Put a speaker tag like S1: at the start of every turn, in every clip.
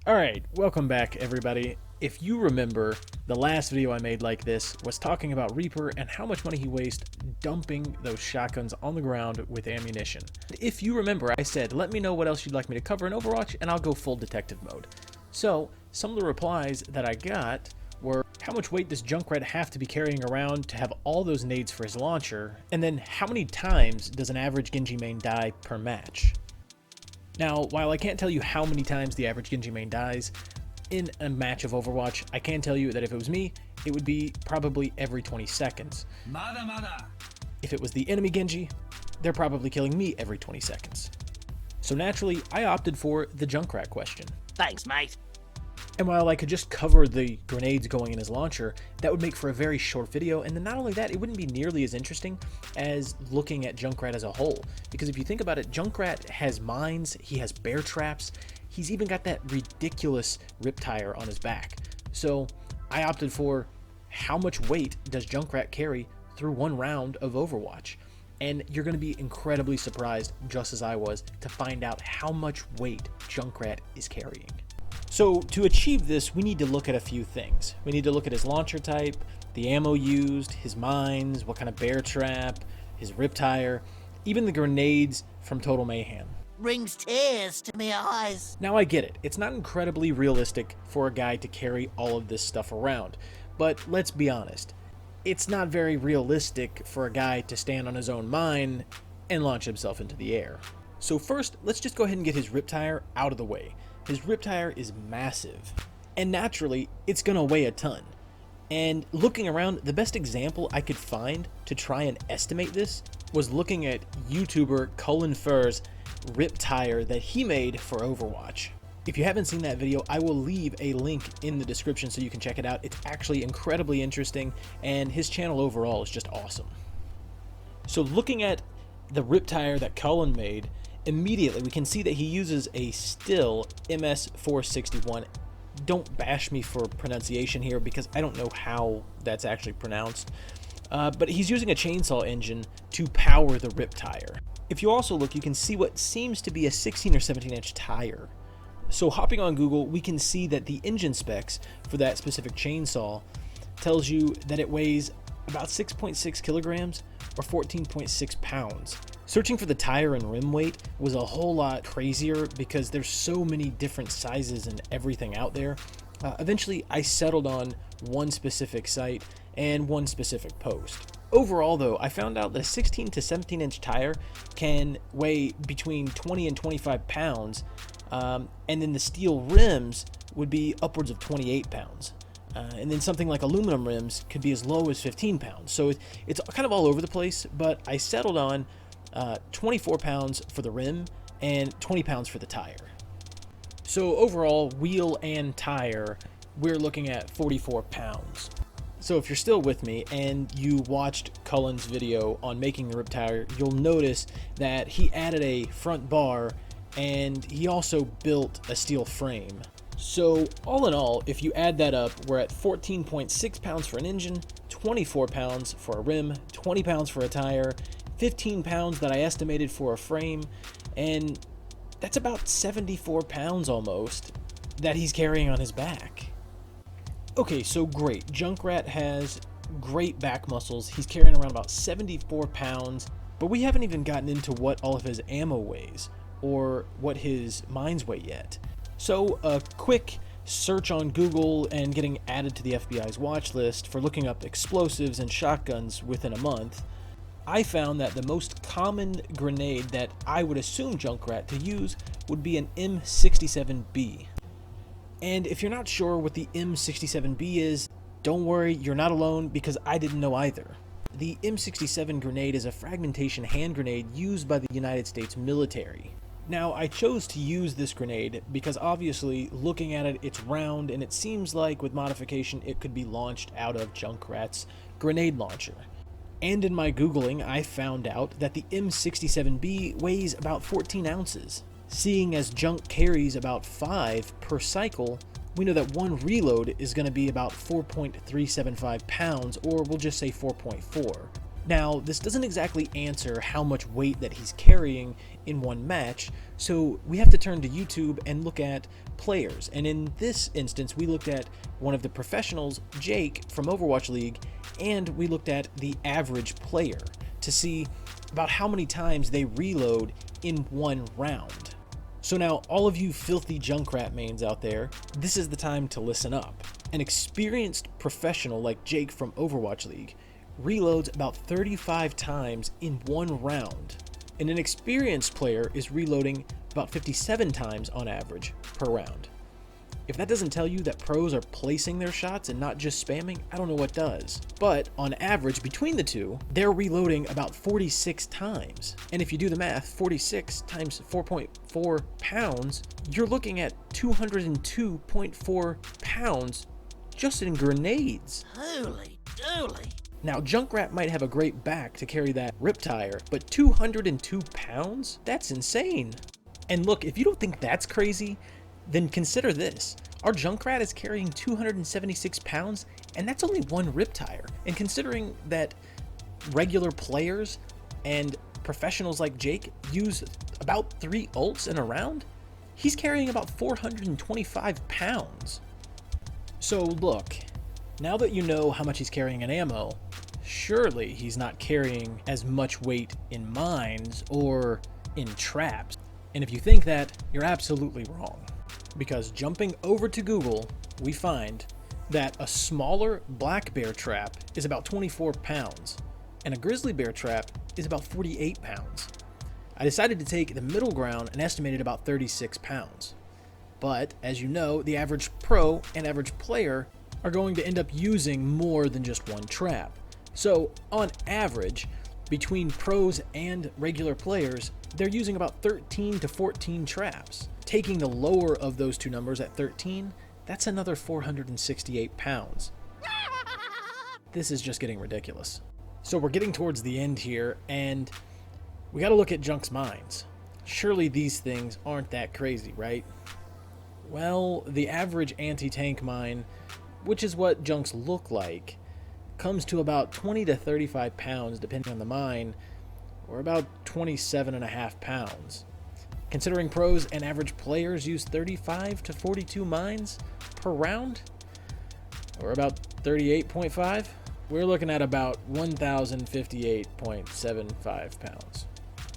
S1: Alright, welcome back everybody. If you remember, the last video I made like this was talking about Reaper and how much money he wastes dumping those shotguns on the ground with ammunition. If you remember, I said, let me know what else you'd like me to cover in Overwatch and I'll go full detective mode. So, some of the replies that I got were, how much weight does Junkrat have to be carrying around to have all those nades for his launcher? And then, how many times does an average Genji main die per match? Now, while I can't tell you how many times the average Genji main dies in a match of Overwatch, I can tell you that if it was me, it would be probably every 20 seconds. If it was the enemy Genji, they're probably killing me every 20 seconds. So naturally, I opted for the Junkrat question.
S2: Thanks, mate.
S1: And while I could just cover the grenades going in his launcher, that would make for a very short video, and then not only that, it wouldn't be nearly as interesting as looking at Junkrat as a whole. Because if you think about it, Junkrat has mines, he has bear traps, he's even got that ridiculous rip tire on his back. So I opted for how much weight does Junkrat carry through one round of Overwatch? And you're going to be incredibly surprised, just as I was, to find out how much weight Junkrat is carrying. So to achieve this, we need to look at a few things. We need to look at his launcher type, the ammo used, his mines, what kind of bear trap, his rip tire, even the grenades from Total Mayhem.
S2: Brings tears to my eyes.
S1: Now I get it, it's not incredibly realistic for a guy to carry all of this stuff around, but let's be honest, it's not very realistic for a guy to stand on his own mine and launch himself into the air. So first, let's just go ahead and get his rip tire out of the way. His rip tire is massive, and naturally, it's gonna weigh a ton. And looking around, the best example I could find to try and estimate this was looking at YouTuber Cullen Furr's rip tire that he made for Overwatch. If you haven't seen that video, I will leave a link in the description so you can check it out. It's actually incredibly interesting, and his channel overall is just awesome. So looking at the rip tire that Cullen made, immediately we can see that he uses a Still MS461. Don't bash me for pronunciation here because I don't know how that's actually pronounced. But he's using a chainsaw engine to power the rip tire. If you also look, you can see what seems to be a 16 or 17 inch tire. So hopping on Google, we can see that the engine specs for that specific chainsaw tells you that it weighs about 6.6 kilograms or 14.6 pounds. Searching for the tire and rim weight was a whole lot crazier because there's so many different sizes and everything out there. Eventually, I settled on one specific site and one specific post. Overall, though, I found out that a 16 to 17 inch tire can weigh between 20 and 25 pounds, and then the steel rims would be upwards of 28 pounds. And then something like aluminum rims could be as low as 15 pounds. So it's kind of all over the place, but I settled on 24 pounds for the rim and 20 pounds for the tire. So overall, wheel and tire, we're looking at 44 pounds. So if you're still with me and you watched Cullen's video on making the rip tire, you'll notice that he added a front bar and he also built a steel frame. So all in all, if you add that up, we're at 14.6 pounds for an engine, 24 pounds for a rim, 20 pounds for a tire, 15 pounds that I estimated for a frame, and that's about 74 pounds almost that he's carrying on his back. Okay, so great. Junkrat has great back muscles. He's carrying around about 74 pounds, but we haven't even gotten into what all of his ammo weighs or what his mines weigh yet. So a quick search on Google and getting added to the FBI's watch list for looking up explosives and shotguns within a month, I found that the most common grenade that I would assume Junkrat to use would be an M67B. And if you're not sure what the M67B is, don't worry, you're not alone because I didn't know either. The M67 grenade is a fragmentation hand grenade used by the United States military. Now, I chose to use this grenade because obviously, looking at it, it's round and it seems like with modification it could be launched out of Junkrat's grenade launcher. And in my Googling, I found out that the M67B weighs about 14 ounces. Seeing as Junk carries about 5 per cycle, we know that one reload is going to be about 4.375 pounds, or we'll just say 4.4. Now, this doesn't exactly answer how much weight that he's carrying in one match, so we have to turn to YouTube and look at players. And in this instance, we looked at one of the professionals, Jake, from Overwatch League, and we looked at the average player to see about how many times they reload in one round. So now, all of you filthy Junkrat mains out there, this is the time to listen up. An experienced professional like Jake from Overwatch League reloads about 35 times in one round, and an experienced player is reloading about 57 times on average per round. If that doesn't tell you that pros are placing their shots and not just spamming, I don't know what does. But on average between the two, they're reloading about 46 times. And if you do the math, 46 times 4.4 pounds, you're looking at 202.4 pounds just in grenades.
S2: Holy dooly.
S1: Now, Junkrat might have a great back to carry that rip tire, but 202 pounds? That's insane. And look, if you don't think that's crazy, then consider this. Our Junkrat is carrying 276 pounds, and that's only one rip tire. And considering that regular players and professionals like Jake use about 3 ults in a round, he's carrying about 425 pounds. So look, now that you know how much he's carrying in ammo, surely he's not carrying as much weight in mines or in traps. And if you think that, you're absolutely wrong. Because jumping over to Google, we find that a smaller black bear trap is about 24 pounds, and a grizzly bear trap is about 48 pounds. I decided to take the middle ground and estimated about 36 pounds. But, as you know, the average pro and average player are going to end up using more than just one trap. So, on average, between pros and regular players, they're using about 13 to 14 traps. Taking the lower of those two numbers at 13, that's another 468 pounds. This is just getting ridiculous. So we're getting towards the end here, and we gotta look at Junk's mines. Surely these things aren't that crazy, right? Well, the average anti-tank mine, which is what Junks look like, comes to about 20 to 35 pounds depending on the mine, or about 27.5 pounds. Considering pros and average players use 35 to 42 mines per round, or about 38.5, we're looking at about 1,058.75 pounds.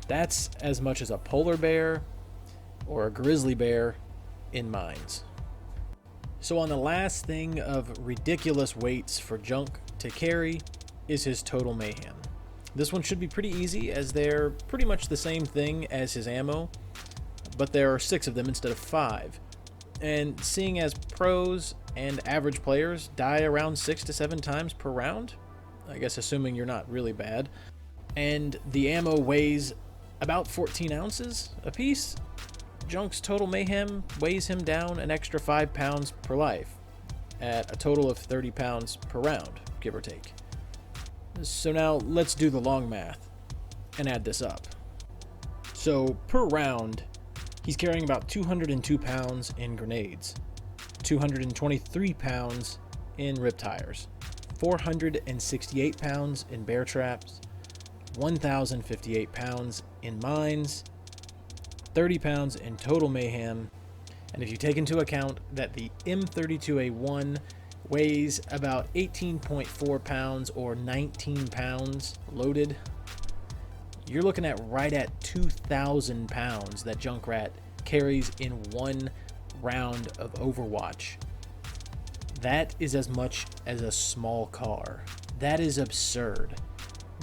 S1: That's as much as a polar bear or a grizzly bear in mines. So on the last thing of ridiculous weights for Junk to carry is his total mayhem. This one should be pretty easy as they're pretty much the same thing as his ammo, but there are 6 of them instead of 5. And seeing as pros and average players die around 6 to 7 times per round, I guess assuming you're not really bad, and the ammo weighs about 14 ounces a piece, Junk's total mayhem weighs him down an extra 5 pounds per life, at a total of 30 pounds per round, give or take. So now let's do the long math and add this up. So per round, he's carrying about 202 pounds in grenades, 223 pounds in rip tires, 468 pounds in bear traps, 1,058 pounds in mines, 30 pounds in total mayhem, and if you take into account that the M32A1 weighs about 18.4 pounds or 19 pounds loaded, you're looking at right at 2,000 pounds that Junkrat carries in one round of Overwatch. That is as much as a small car. That is absurd,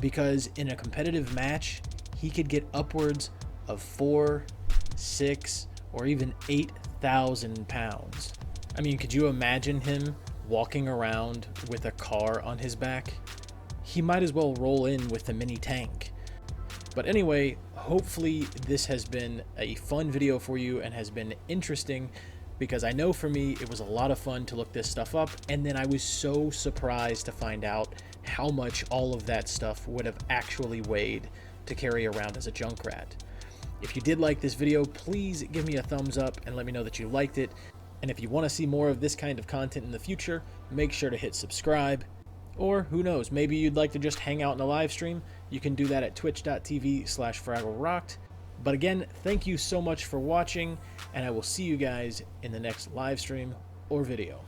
S1: because in a competitive match, he could get upwards of 4, 6, or even 8,000 pounds. I mean, could you imagine him walking around with a car on his back? He might as well roll in with a mini tank. But anyway, hopefully this has been a fun video for you and has been interesting, because I know for me it was a lot of fun to look this stuff up, and then I was so surprised to find out how much all of that stuff would have actually weighed to carry around as a Junkrat. If you did like this video, please give me a thumbs up and let me know that you liked it. And if you want to see more of this kind of content in the future, make sure to hit subscribe. Or who knows, maybe you'd like to just hang out in a live stream. You can do that at twitch.tv/Fraglrokt. But again, thank you so much for watching, and I will see you guys in the next live stream or video.